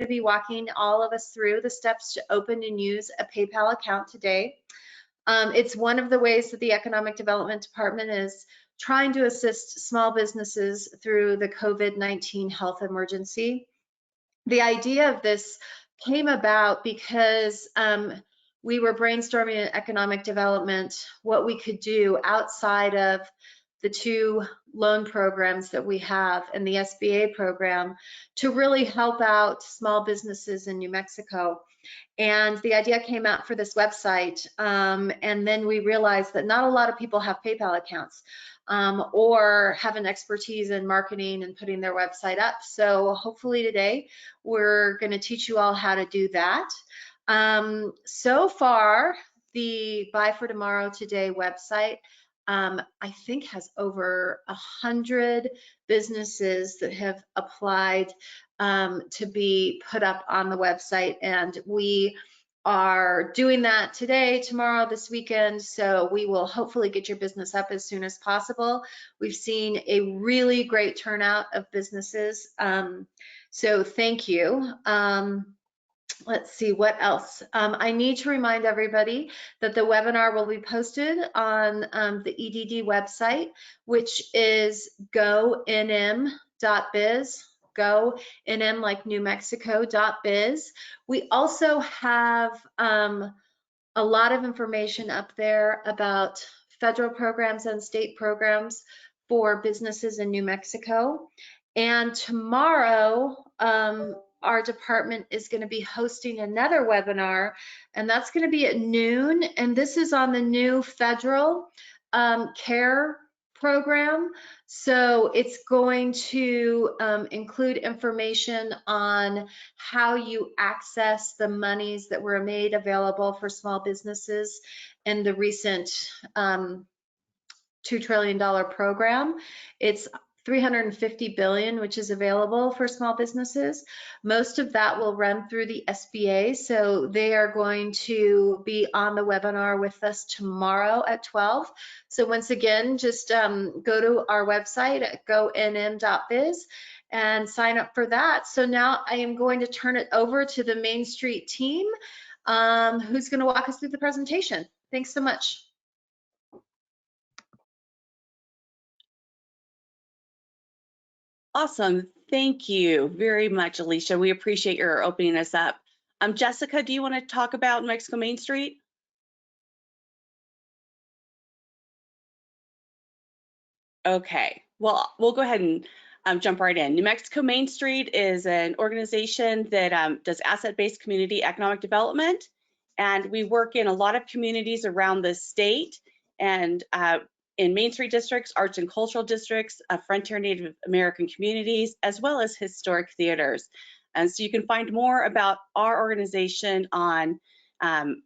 to be walking all of us through the steps to open and use a PayPal account today. It's one of the ways that the Economic Development Department is trying to assist small businesses through the COVID-19 health emergency. The idea of this came about because we were brainstorming in economic development what we could do outside of the 2 loan programs that we have and the SBA program to really help out small businesses in New Mexico. And the idea came out for this website, and then we realized that not a lot of people have PayPal accounts or have an expertise in marketing and putting their website up. So hopefully today we're going to teach you all how to do that. So far, the Buy for Tomorrow Today website I think has over 100 businesses that have applied to be put up on the website, and we are doing that today, tomorrow, this weekend, so we will hopefully get your business up as soon as possible. We've seen a really great turnout of businesses, so thank you. Let's see what else. I need to remind everybody that the webinar will be posted on the EDD website, which is gonm.biz, gonm like New Mexico.biz. We also have a lot of information up there about federal programs and state programs for businesses in New Mexico. And tomorrow, our department is going to be hosting another webinar, and that's going to be at noon. And this is on the new federal CARE program. So it's going to include information on how you access the monies that were made available for small businesses in the recent $2 trillion program. It's $350 billion, which is available for small businesses. Most of that will run through the SBA, so they are going to be on the webinar with us tomorrow at 12. So once again, just go to our website at gonm.biz and sign up for that. So now I am going to turn it over to the Main Street team, who's going to walk us through the presentation. Thanks so much. Awesome. Thank you very much, Alicia. We appreciate your opening us up. Jessica, do you want to talk about New Mexico Main Street? Okay, well, we'll go ahead and jump right in. New Mexico Main Street is an organization that does asset-based community economic development, and we work in a lot of communities around the state, and in Main Street districts, arts and cultural districts, Frontier Native American communities, as well as historic theaters. And so you can find more about our organization on the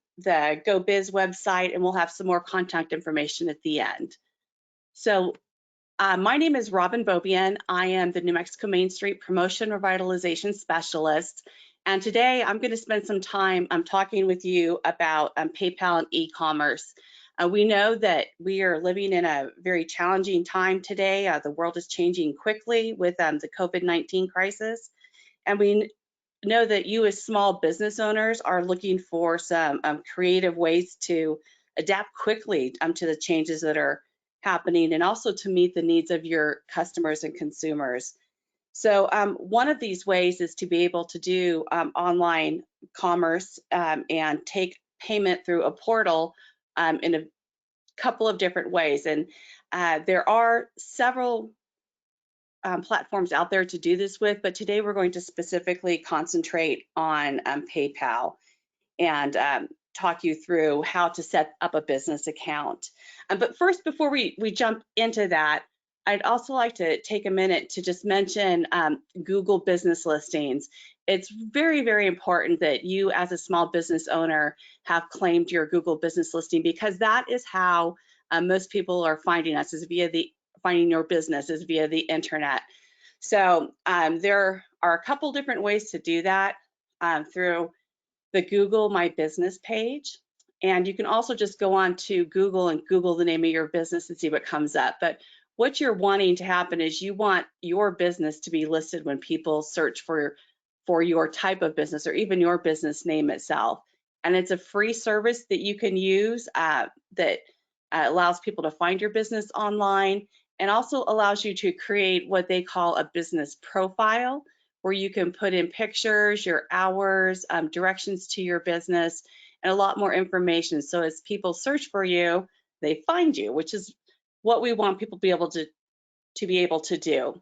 GoBiz website, and we'll have some more contact information at the end. So my name is Robin Bobian. I am the New Mexico Main Street Promotion Revitalization Specialist. And today I'm going to spend some time talking with you about PayPal and e-commerce. We know that we are living in a very challenging time today. The world is changing quickly with the COVID-19 crisis. And we know that you as small business owners are looking for some creative ways to adapt quickly to the changes that are happening, and also to meet the needs of your customers and consumers. So one of these ways is to be able to do online commerce and take payment through a portal in a couple of different ways. And there are several platforms out there to do this with, but today we're going to specifically concentrate on PayPal and talk you through how to set up a business account. But first, before we jump into that, I'd also like to take a minute to just mention Google business listings. It's very, very important that you as a small business owner have claimed your Google business listing, because that is how most people are finding us, is via finding your business is via the internet. So there are a couple different ways to do that through the Google My Business page. And you can also just go on to Google and Google the name of your business and see what comes up. But what you're wanting to happen is you want your business to be listed when people search for for your type of business or even your business name itself. And it's a free service that you can use that allows people to find your business online, and also allows you to create what they call a business profile, where you can put in pictures, your hours, directions to your business, and a lot more information. So as people search for you, they find you, which is what we want people to be able to do.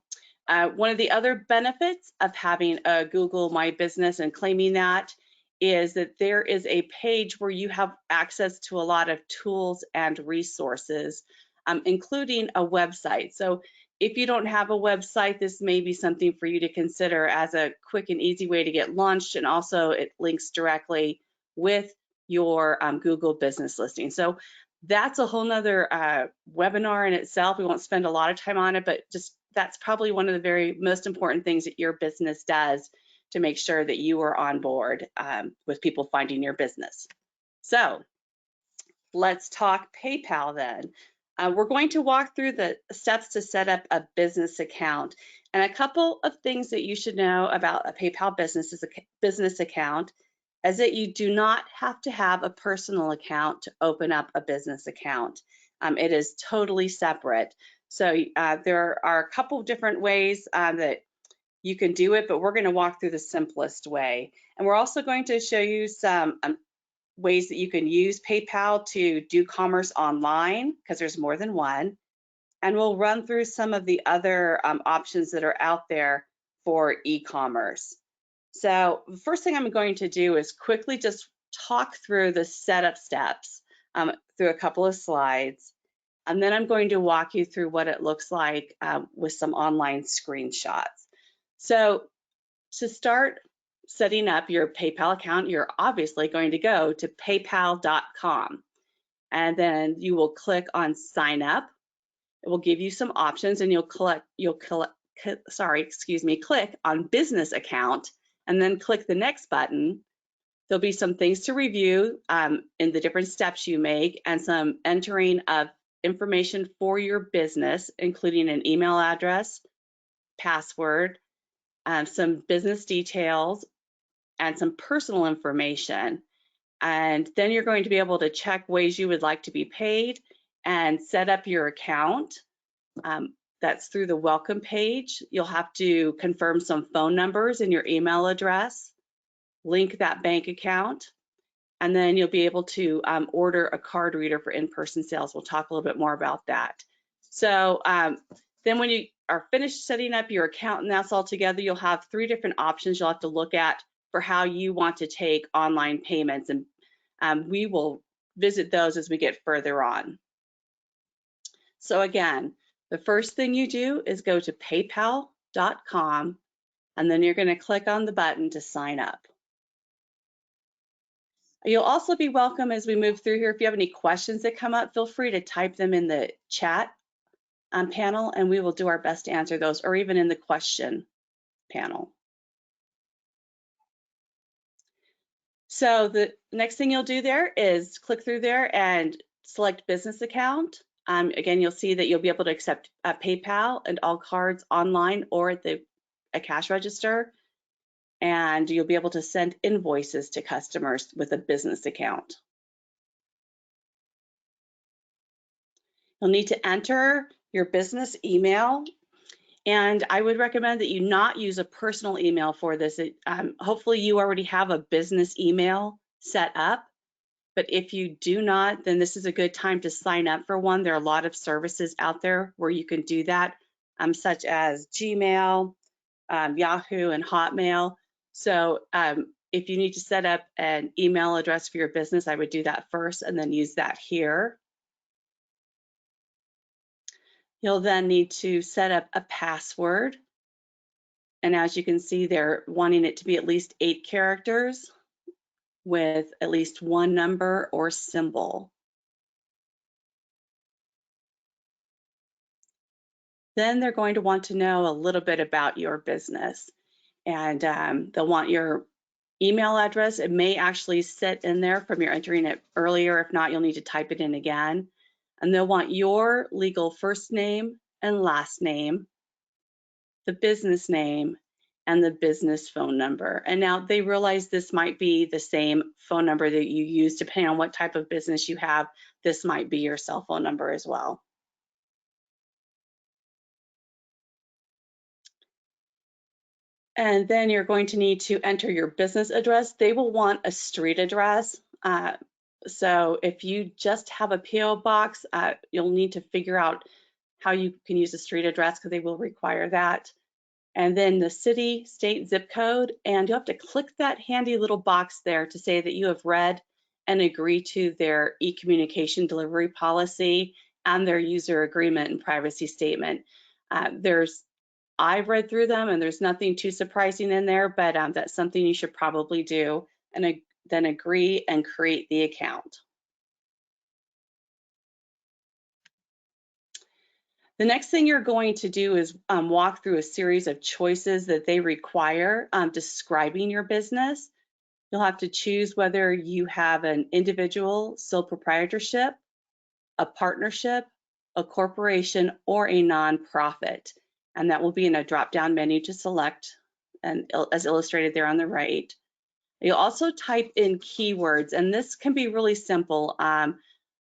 One of the other benefits of having a Google My Business and claiming that is that there is a page where you have access to a lot of tools and resources, including a website. So if you don't have a website, this may be something for you to consider as a quick and easy way to get launched, and also it links directly with your Google business listing. So that's a whole nother webinar in itself. We won't spend a lot of time on it, but just that's probably one of the very most important things that your business does to make sure that you are on board with people finding your business. So let's talk PayPal then. We're going to walk through the steps to set up a business account, and a couple of things that you should know about a PayPal business account is that you do not have to have a personal account to open up a business account. It is totally separate. So there are a couple of different ways that you can do it, but we're going to walk through the simplest way. And we're also going to show you some ways that you can use PayPal to do commerce online, because there's more than one. And we'll run through some of the other options that are out there for e-commerce. So the first thing I'm going to do is quickly just talk through the setup steps through a couple of slides. And then I'm going to walk you through what it looks like with some online screenshots. So to start setting up your PayPal account, you're obviously going to go to paypal.com, and then you will click on sign up. It will give you some options, and click on business account, and then click the next button. There'll be some things to review in the different steps you make, and some entering of information for your business, including an email address, password, some business details, and some personal information. And then you're going to be able to check ways you would like to be paid and set up your account. That's through the welcome page. You'll have to confirm some phone numbers and your email address, link that bank account, and then you'll be able to order a card reader for in-person sales. We'll talk a little bit more about that. So then when you are finished setting up your account and that's all together, you'll have 3 different options you'll have to look at for how you want to take online payments, and we will visit those as we get further on. So again, the first thing you do is go to paypal.com, and then you're going to click on the button to sign up. You'll also be welcome as we move through here. If you have any questions that come up, feel free to type them in the chat panel, and we will do our best to answer those, or even in the question panel. So the next thing you'll do there is click through there and select business account. Again, you'll see that you'll be able to accept PayPal and all cards online or at a cash register. And you'll be able to send invoices to customers with a business account. You'll need to enter your business email, and I would recommend that you not use a personal email for this. Hopefully you already have a business email set up, but if you do not, then this is a good time to sign up for one. There are a lot of services out there where you can do that, such as Gmail, Yahoo, and Hotmail. So if you need to set up an email address for your business, I would do that first and then use that here. You'll then need to set up a password. And as you can see, they're wanting it to be at least 8 characters with at least 1 number or symbol. Then they're going to want to know a little bit about your business. And they'll want your email address. It may actually sit in there from your entering it earlier. If not, you'll need to type it in again. And they'll want your legal first name and last name, the business name, and the business phone number. And now they realize this might be the same phone number that you use depending on what type of business you have. This might be your cell phone number as well. And then you're going to need to enter your business address. They will want a street address. So if you just have a PO box, you'll need to figure out how you can use a street address because they will require that. And then the city, state, zip code, and you'll have to click that handy little box there to say that you have read and agree to their e-communication delivery policy and their user agreement and privacy statement. I've read through them and there's nothing too surprising in there, but that's something you should probably do, and then agree and create the account. The next thing you're going to do is walk through a series of choices that they require describing your business. You'll have to choose whether you have an individual sole proprietorship, a partnership, a corporation, or a nonprofit. And that will be in a drop-down menu to select, and as illustrated there on the right. You'll also type in keywords, and this can be really simple,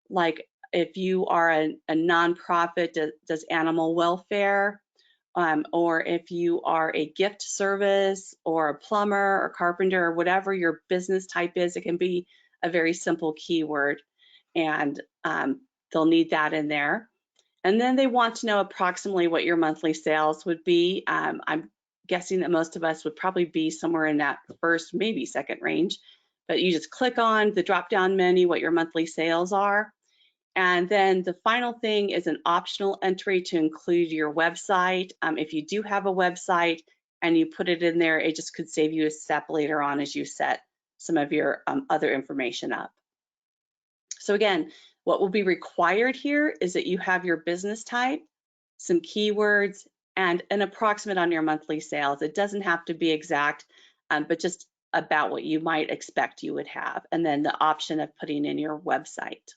like if you are a nonprofit, does animal welfare, or if you are a gift service or a plumber or carpenter or whatever your business type is, it can be a very simple keyword, and they'll need that in there. And then they want to know approximately what your monthly sales would be. I'm guessing that most of us would probably be somewhere in that first, maybe second range, but you just click on the drop-down menu, what your monthly sales are. And then the final thing is an optional entry to include your website. If you do have a website and you put it in there, it just could save you a step later on as you set some of your other information up. So again, what will be required here is that you have your business type, some keywords, and an approximate on your monthly sales. It doesn't have to be exact, but just about what you might expect you would have. And then the option of putting in your website.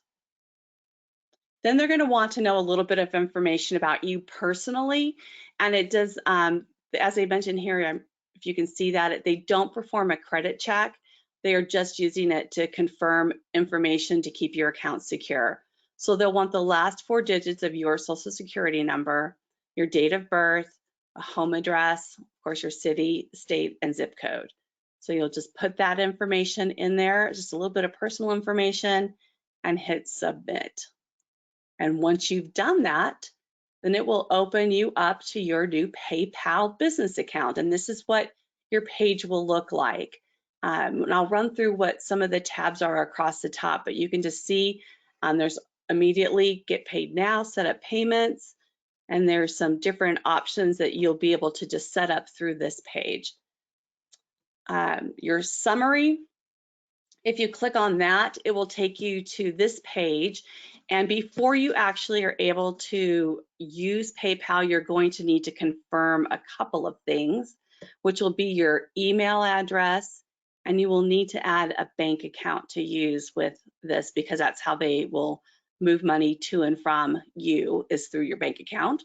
Then they're going to want to know a little bit of information about you personally. And it does, as I mentioned here, if you can see that, they don't perform a credit check. They are just using it to confirm information to keep your account secure. So they'll want the last 4 digits of your social security number, your date of birth, a home address, of course, your city, state, and zip code. So you'll just put that information in there, just a little bit of personal information, and hit submit. And once you've done that, then it will open you up to your new PayPal business account. And this is what your page will look like. And I'll run through what some of the tabs are across the top, but you can just see there's immediately get paid now, set up payments, and there's some different options that you'll be able to just set up through this page. Your summary, if you click on that, it will take you to this page. And before you actually are able to use PayPal, you're going to need to confirm a couple of things, which will be your email address, and you will need to add a bank account to use with this because that's how they will move money to and from you, is through your bank account.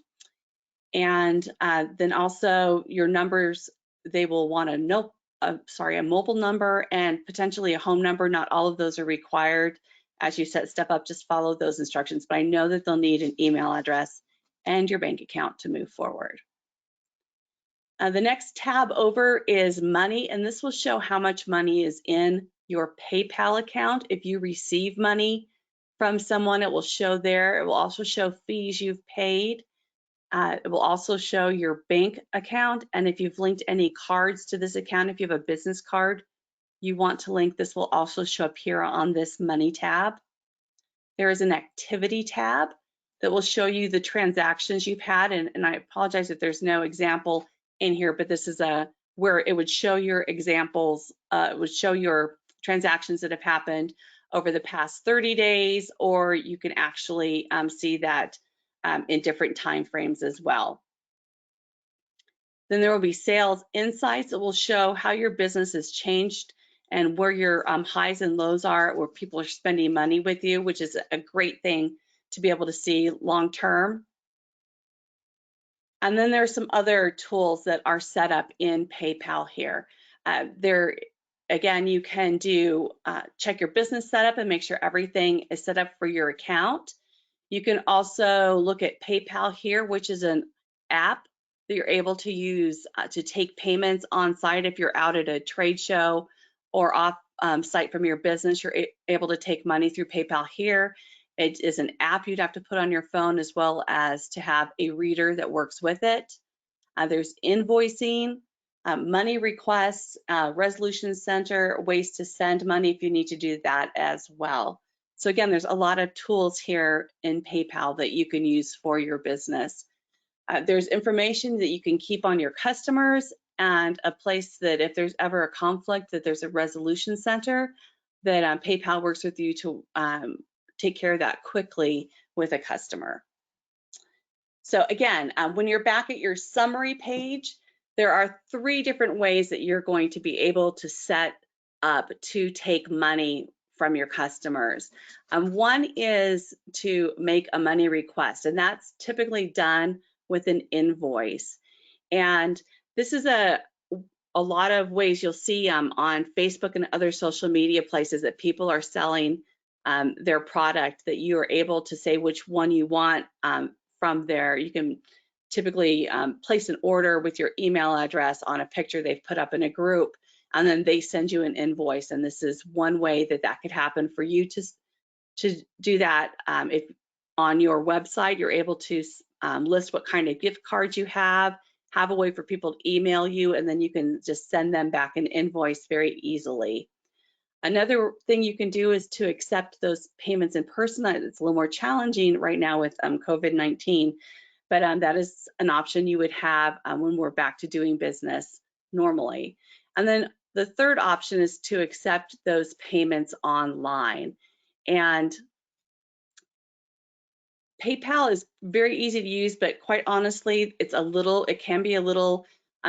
And then also your numbers, they will want to know, a mobile number and potentially a home number. Not all of those are required. As you set stuff up, just follow those instructions, but I know that they'll need an email address and your bank account to move forward. The next tab over is money, and this will show how much money is in your PayPal account. If you receive money from someone, it will show there. It will also show fees you've paid. It will also show your bank account, and if you've linked any cards to this account, if you have a business card you want to link, this will also show up here on this money tab. There is an activity tab that will show you the transactions you've had, and I apologize if there's no example in here, but this is where it would show your examples, it would show your transactions that have happened over the past 30 days, or you can actually see that in different time frames as well. Then there will be sales insights that will show how your business has changed and where your highs and lows are, where people are spending money with you, which is a great thing to be able to see long term. And then there are some other tools that are set up in PayPal here. Again, you can do check your business setup and make sure everything is set up for your account. You can also look at PayPal here, which is an app that you're able to use to take payments on site. If you're out at a trade show or off site from your business, you're able to take money through PayPal here. It is an app you'd have to put on your phone, as well as to have a reader that works with it. There's invoicing, money requests, resolution center, ways to send money if you need to do that as well. So again, there's a lot of tools here in PayPal that you can use for your business. There's information that you can keep on your customers, and a place that if there's ever a conflict, that there's a resolution center that PayPal works with you to take care of that quickly with a customer. So again, when you're back at your summary page, there are 3 different ways that you're going to be able to set up to take money from your customers. One is to make a money request, and that's typically done with an invoice. And this is a lot of ways you'll see on Facebook and other social media places that people are selling their product, that you are able to say which one you want from there. You can typically place an order with your email address on a picture they've put up in a group, and then they send you an invoice. And this is one way that that could happen for you to do that. If on your website, you're able to list what kind of gift cards you have a way for people to email you, and then you can just send them back an invoice very easily. Another thing you can do is to accept those payments in person. It's a little more challenging right now with COVID-19, but that is an option you would have when we're back to doing business normally. And then the third option is to accept those payments online. And PayPal is very easy to use, but quite honestly, it can be a little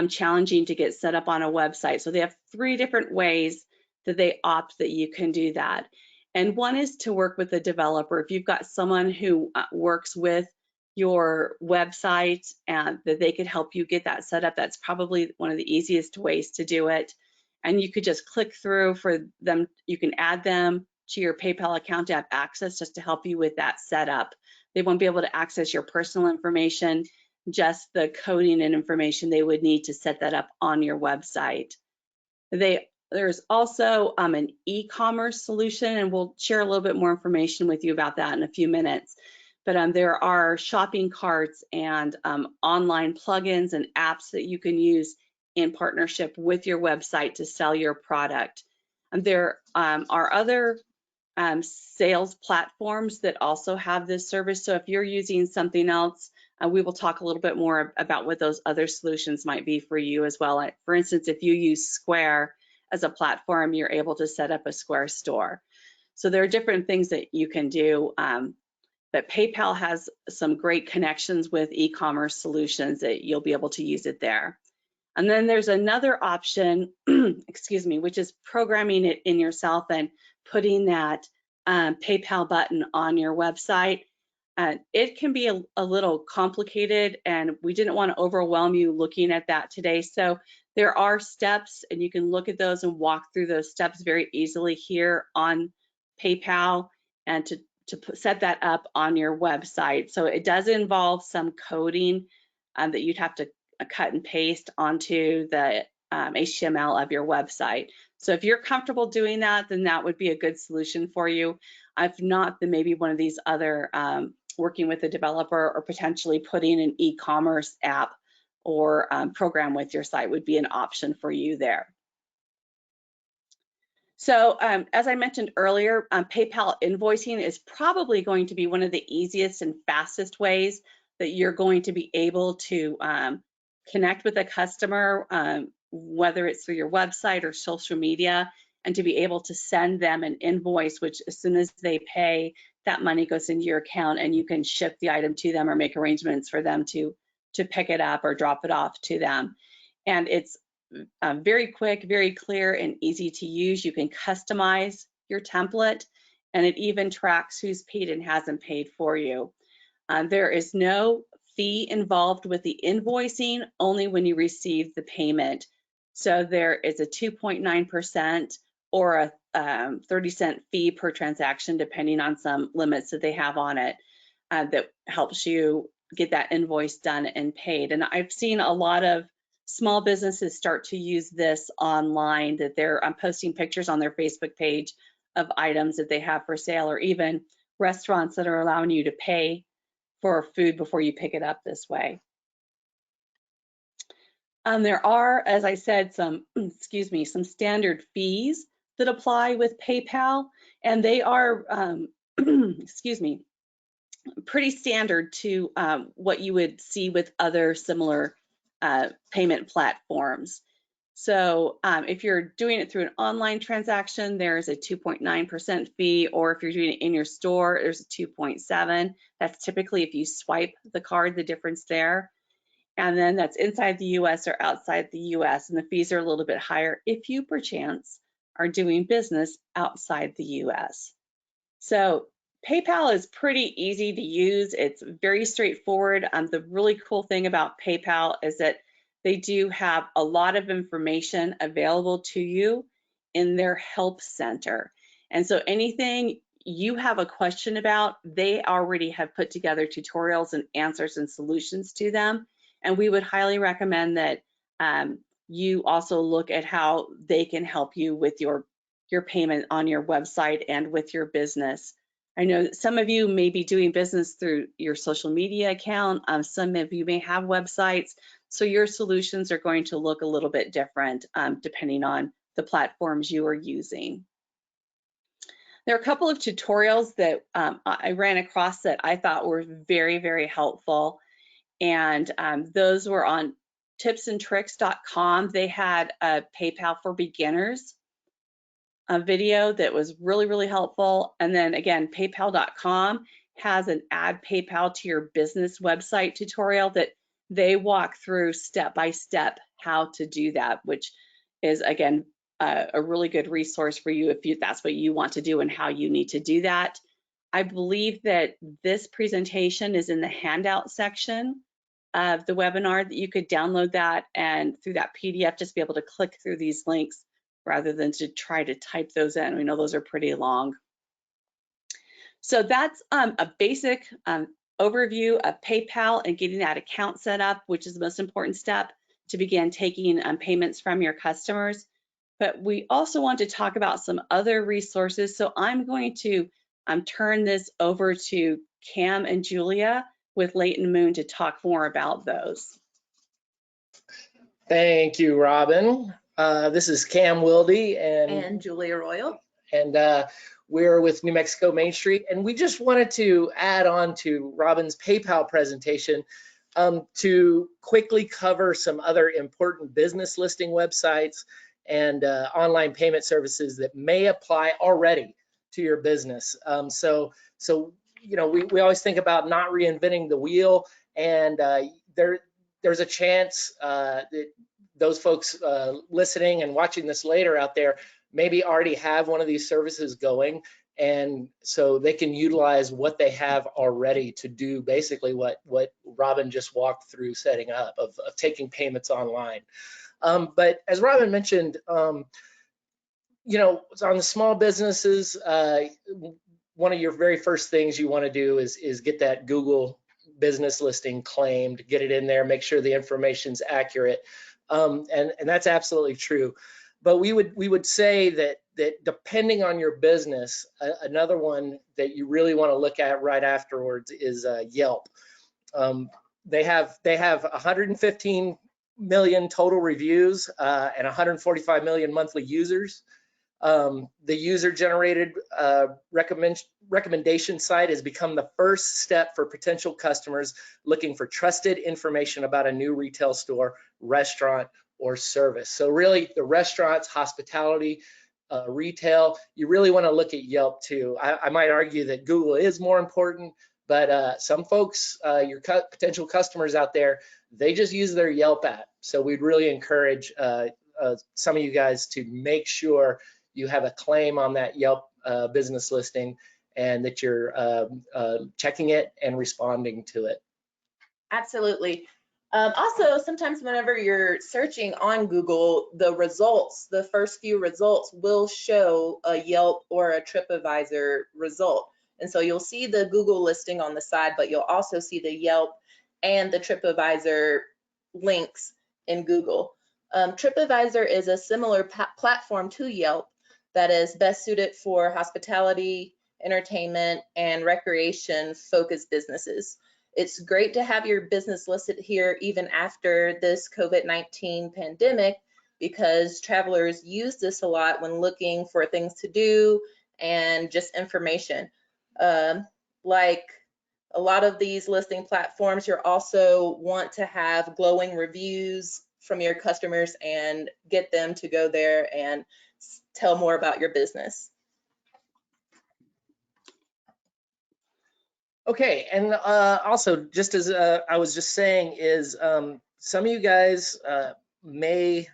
challenging to get set up on a website. So they have 3 different ways that they opt that you can do that. And one is to work with a developer. If you've got someone who works with your website and that they could help you get that set up, that's probably one of the easiest ways to do it. And you could just click through for them. You can add them to your PayPal account to have access, just to help you with that setup. They won't be able to access your personal information, just the coding and information they would need to set that up on your website. There's also an e-commerce solution, and we'll share a little bit more information with you about that in a few minutes. But there are shopping carts and online plugins and apps that you can use in partnership with your website to sell your product. And there are other sales platforms that also have this service. So if you're using something else, we will talk a little bit more about what those other solutions might be for you as well. For instance, if you use Square as a platform, you're able to set up a Square store. So there are different things that you can do. But PayPal has some great connections with e-commerce solutions that you'll be able to use it there. And then there's another option, excuse me, which is programming it in yourself and putting that PayPal button on your website. It can be a little complicated, and we didn't want to overwhelm you looking at that today. So there are steps, and you can look at those and walk through those steps very easily here on PayPal, and to set that up on your website. So it does involve some coding that you'd have to cut and paste onto the HTML of your website. So if you're comfortable doing that, then that would be a good solution for you. If not, then maybe one of these other working with a developer or potentially putting an e-commerce app or program with your site would be an option for you there. So as I mentioned earlier, PayPal invoicing is probably going to be one of the easiest and fastest ways that you're going to be able to connect with a customer, whether it's through your website or social media, and to be able to send them an invoice, which as soon as they pay, that money goes into your account and you can ship the item to them or make arrangements for them to pick it up or drop it off to them. And it's very quick, very clear, and easy to use. You can customize your template, and it even tracks who's paid and hasn't paid for you. There is no fee involved with the invoicing only when you receive the payment. So there is a 2.9% or a 30-cent fee per transaction, depending on some limits that they have on it, that helps you get that invoice done and paid. And I've seen a lot of small businesses start to use this online, that they're posting pictures on their Facebook page of items that they have for sale, or even restaurants that are allowing you to pay for food before you pick it up this way. There are, as I said, some, some standard fees that apply with PayPal, and they are, pretty standard to what you would see with other similar payment platforms. So if you're doing it through an online transaction, there's a 2.9% fee, or if you're doing it in your store, there's a 2.7. That's typically if you swipe the card, the difference there. And then that's inside the US or outside the US, and the fees are a little bit higher if you perchance are doing business outside the US. So PayPal is pretty easy to use. It's very straightforward. The really cool thing about PayPal is that they do have a lot of information available to you in their help center. And so anything you have a question about, they already have put together tutorials and answers and solutions to them. And we would highly recommend that you also look at how they can help you with your payment on your website and with your business. I know some of you may be doing business through your social media account. Some of you may have websites, so your solutions are going to look a little bit different depending on the platforms you are using. There are a couple of tutorials that I ran across that I thought were very, very helpful, and those were on tipsandtricks.com. They had a PayPal for beginners a video that was really, really helpful. And then again, paypal.com has an add PayPal to your business website tutorial that they walk through step by step how to do that, which is again a really good resource for you if that's what you want to do and how you need to do that. I believe that this presentation is in the handout section of the webinar, that you could download that, and through that PDF just be able to click through these links rather than to try to type those in. We know those are pretty long. So that's a basic overview of PayPal and getting that account set up, which is the most important step to begin taking payments from your customers. But we also want to talk about some other resources. So I'm going to turn this over to Cam and Julia with Leighton Moon to talk more about those. Thank you, Robin. This is Cam Wilde and Julia Royal. And we're with New Mexico Main Street. And we just wanted to add on to Robin's PayPal presentation to quickly cover some other important business listing websites and online payment services that may apply already to your business. So you know, we always think about not reinventing the wheel, and there's a chance that those folks listening and watching this later out there maybe already have one of these services going, and so they can utilize what they have already to do basically what Robin just walked through setting up of taking payments online. But as Robin mentioned, you know, on the small businesses, one of your very first things you want to do is get that Google business listing claimed, get it in there, make sure the information's accurate. And that's absolutely true. But we would say that depending on your business, another one that you really want to look at right afterwards is Yelp. They have 115 million total reviews and 145 million monthly users. The user-generated recommendation site has become the first step for potential customers looking for trusted information about a new retail store, restaurant, or service. So really, the restaurants, hospitality, retail, you really want to look at Yelp too. I might argue that Google is more important, but some folks, your potential customers out there, they just use their Yelp app. So we'd really encourage some of you guys to make sure you have a claim on that Yelp business listing and that you're checking it and responding to it. Absolutely. Also, sometimes whenever you're searching on Google, the results, the first few results will show a Yelp or a TripAdvisor result. And so you'll see the Google listing on the side, but you'll also see the Yelp and the TripAdvisor links in Google. TripAdvisor is a similar platform to Yelp that is best suited for hospitality, entertainment, and recreation focused businesses. It's great to have your business listed here even after this COVID-19 pandemic, because travelers use this a lot when looking for things to do and just information. Like a lot of these listing platforms, you also want to have glowing reviews from your customers and get them to go there and tell more about your business. Okay, and also, just as I was just saying, is some of you guys may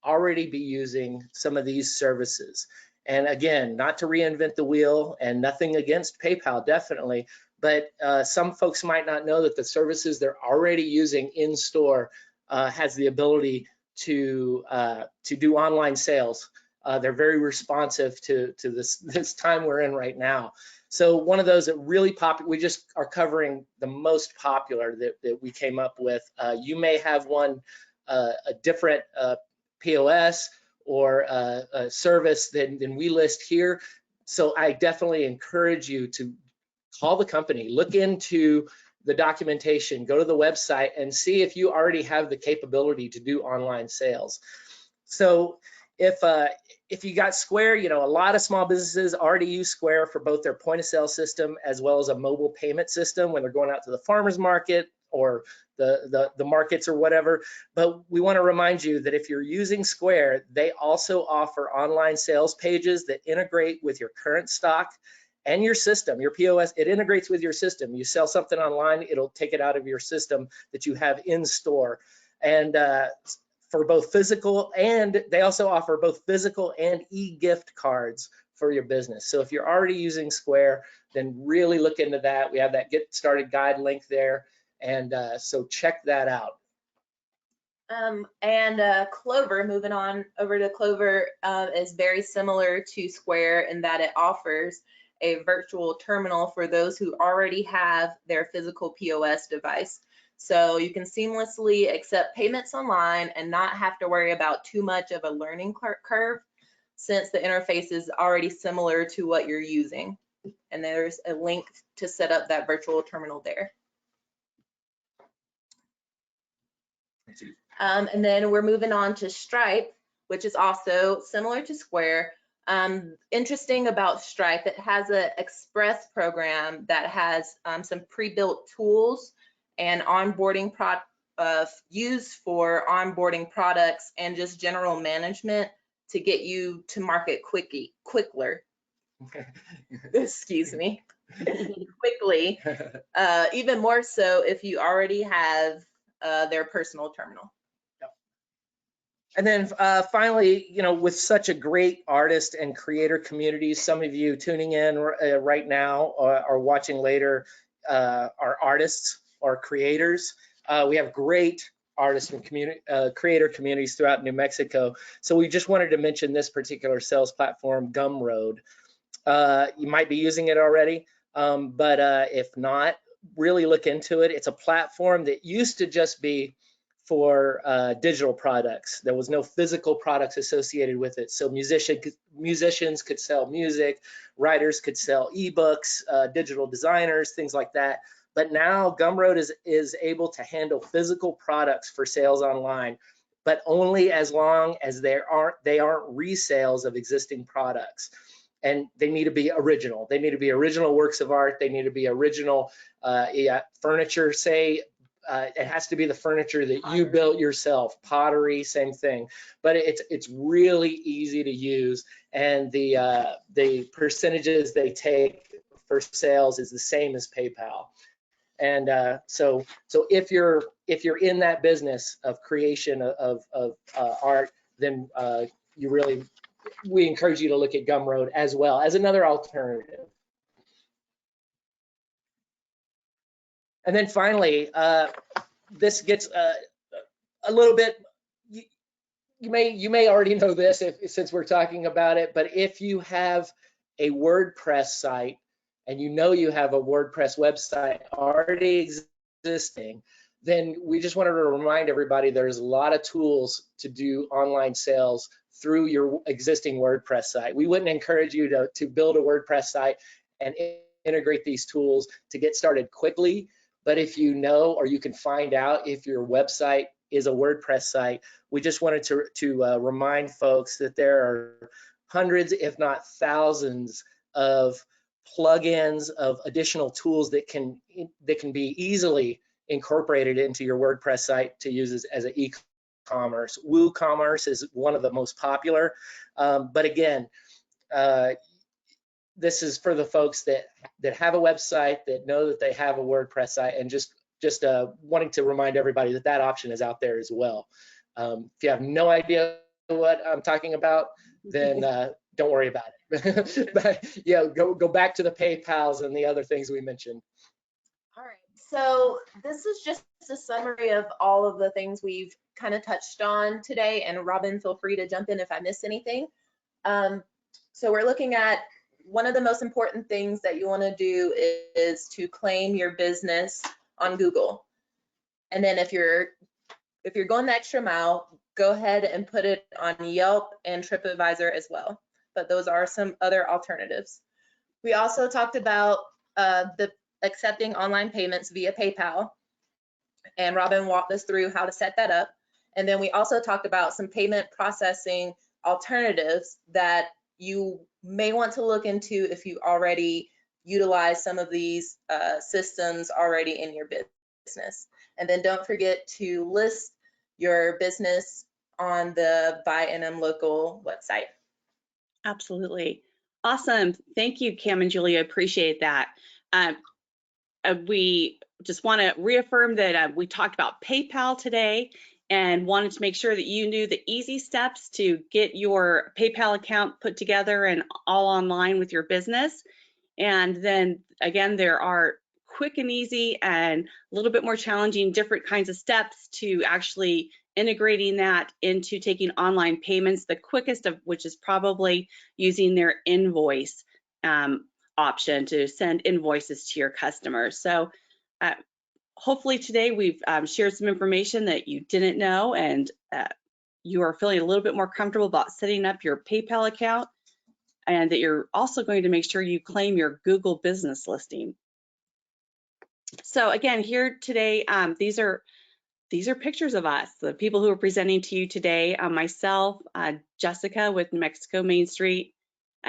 already be using some of these services. And again, not to reinvent the wheel, and nothing against PayPal, definitely, but some folks might not know that the services they're already using in store has the ability to do online sales. They're very responsive to this time we're in right now. So one of those that really popular, we just are covering the most popular that we came up with. You may have one, a different POS or a service than we list here. So I definitely encourage you to call the company, look into the documentation, go to the website and see if you already have the capability to do online sales. So if you got Square, you know, a lot of small businesses already use Square for both their point of sale system as well as a mobile payment system when they're going out to the farmer's market or the markets or whatever. But we want to remind you that if you're using Square, they also offer online sales pages that integrate with your current stock and your system, your POS. It integrates with your system. You sell something online, it'll take it out of your system that you have in store. And for both physical, and they also offer both physical and e-gift cards for your business. So if you're already using Square, then really look into that. We have that Get Started Guide link there. And so check that out. Clover, moving on over to Clover, is very similar to Square in that it offers a virtual terminal for those who already have their physical POS device. So you can seamlessly accept payments online and not have to worry about too much of a learning curve, since the interface is already similar to what you're using. And there's a link to set up that virtual terminal there. And then we're moving on to Stripe, which is also similar to Square. Interesting about Stripe, it has an express program that has some pre-built tools and onboarding used for onboarding products and just general management to get you to market quicker. Excuse me. Quickly, even more so if you already have their personal terminal. And then finally, you know, with such a great artist and creator community, some of you tuning in right now or watching later are artists or creators. We have great artists and creator communities throughout New Mexico. So we just wanted to mention this particular sales platform, Gumroad. You might be using it already, but if not, really look into it. It's a platform that used to just be for digital products. There was no physical products associated with it. So musicians could sell music, writers could sell ebooks, digital designers, things like that. But now Gumroad is able to handle physical products for sales online, but only as long as they aren't resales of existing products. And they need to be original. They need to be original works of art. They need to be original furniture, say. It has to be the furniture that you built yourself, pottery, same thing. But it's really easy to use, and the percentages they take for sales is the same as PayPal. And so if you're in that business of creation of art, then we encourage you to look at Gumroad as well as another alternative. And then finally, this gets a little bit, you may already know this since we're talking about it, but if you have a WordPress site and you know you have a WordPress website already existing, then we just wanted to remind everybody there's a lot of tools to do online sales through your existing WordPress site. We wouldn't encourage you to build a WordPress site and integrate these tools to get started quickly. But if you know, or you can find out if your website is a WordPress site, we just wanted to remind folks that there are hundreds, if not thousands, of plugins, of additional tools that can be easily incorporated into your WordPress site to use as an e-commerce. WooCommerce is one of the most popular, but again, this is for the folks that have a website, that know that they have a WordPress site, and just wanting to remind everybody that that option is out there as well. If you have no idea what I'm talking about, then don't worry about it. But yeah, go back to the PayPals and the other things we mentioned. All right, so this is just a summary of all of the things we've kind of touched on today, and Robin, feel free to jump in if I missed anything. So we're looking at one of the most important things that you want to do is to claim your business on Google. And then if you're going the extra mile, go ahead and put it on Yelp and TripAdvisor as well. But those are some other alternatives. We also talked about the accepting online payments via PayPal, and Robin walked us through how to set that up. And then we also talked about some payment processing alternatives that you may want to look into if you already utilize some of these systems already in your business. And then don't forget to list your business on the Buy NM Local website. Absolutely. Awesome. Thank you, Cam and Julia. Appreciate that. We just want to reaffirm that we talked about PayPal today and wanted to make sure that you knew the easy steps to get your PayPal account put together and all online with your business. And then again, there are quick and easy and a little bit more challenging different kinds of steps to actually integrating that into taking online payments, the quickest of which is probably using their invoice option to send invoices to your customers. So hopefully today we've shared some information that you didn't know, and you are feeling a little bit more comfortable about setting up your PayPal account, and that you're also going to make sure you claim your Google business listing. So again, here today, these are pictures of us, the people who are presenting to you today. Myself, Jessica with New Mexico Main Street,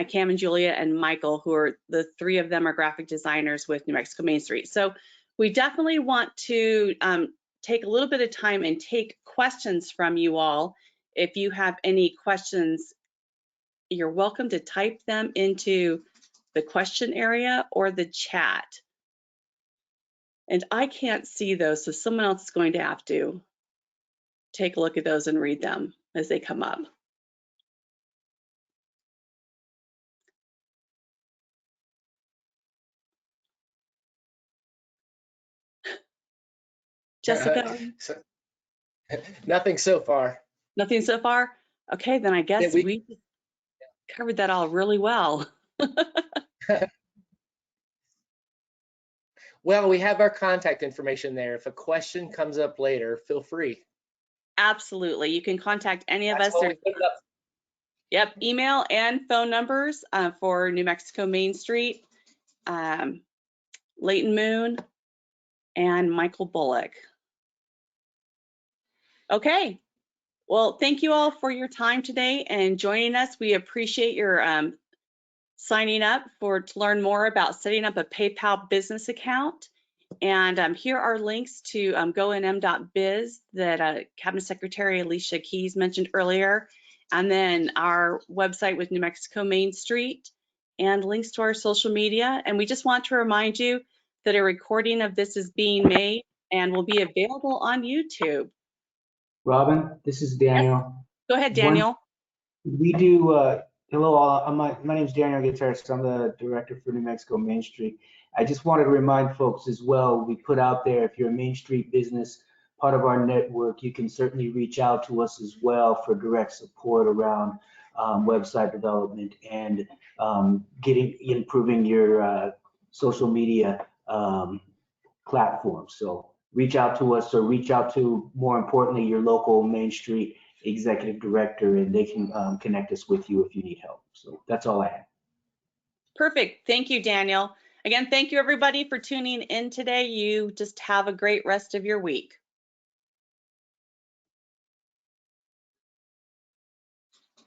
Cam and Julia, and Michael, who are the three of them are graphic designers with New Mexico Main Street. So we definitely want to take a little bit of time and take questions from you all. If you have any questions, you're welcome to type them into the question area or the chat. And I can't see those, so someone else is going to have to take a look at those and read them as they come up. Jessica? Nothing so far. Nothing so far? Okay, then I guess we covered that all really well. Well, we have our contact information there. If a question comes up later, feel free. Absolutely. You can contact any of us. Yep, email and phone numbers for New Mexico Main Street, Leighton Moon, and Michael Bullock. Okay. Well, thank you all for your time today and joining us. We appreciate your signing up to learn more about setting up a PayPal business account. And here are links to gonm.biz that Cabinet Secretary Alicia Keys mentioned earlier, and then our website with New Mexico Main Street, and links to our social media. And we just want to remind you that a recording of this is being made and will be available on YouTube. Robin, this is Daniel. Go ahead, Daniel. We do Hello, all. My name is Daniel Gutierrez. I'm the director for New Mexico Main Street. I just wanted to remind folks as well, we put out there, if you're a Main Street business, part of our network, you can certainly reach out to us as well for direct support around website development and improving your social media platforms. So reach out to us, or reach out to, more importantly, your local Main Street executive director, and they can connect us with you if you need help. So that's all I have. Perfect. Thank you, Daniel. Again, thank you everybody for tuning in today. You just have a great rest of your week.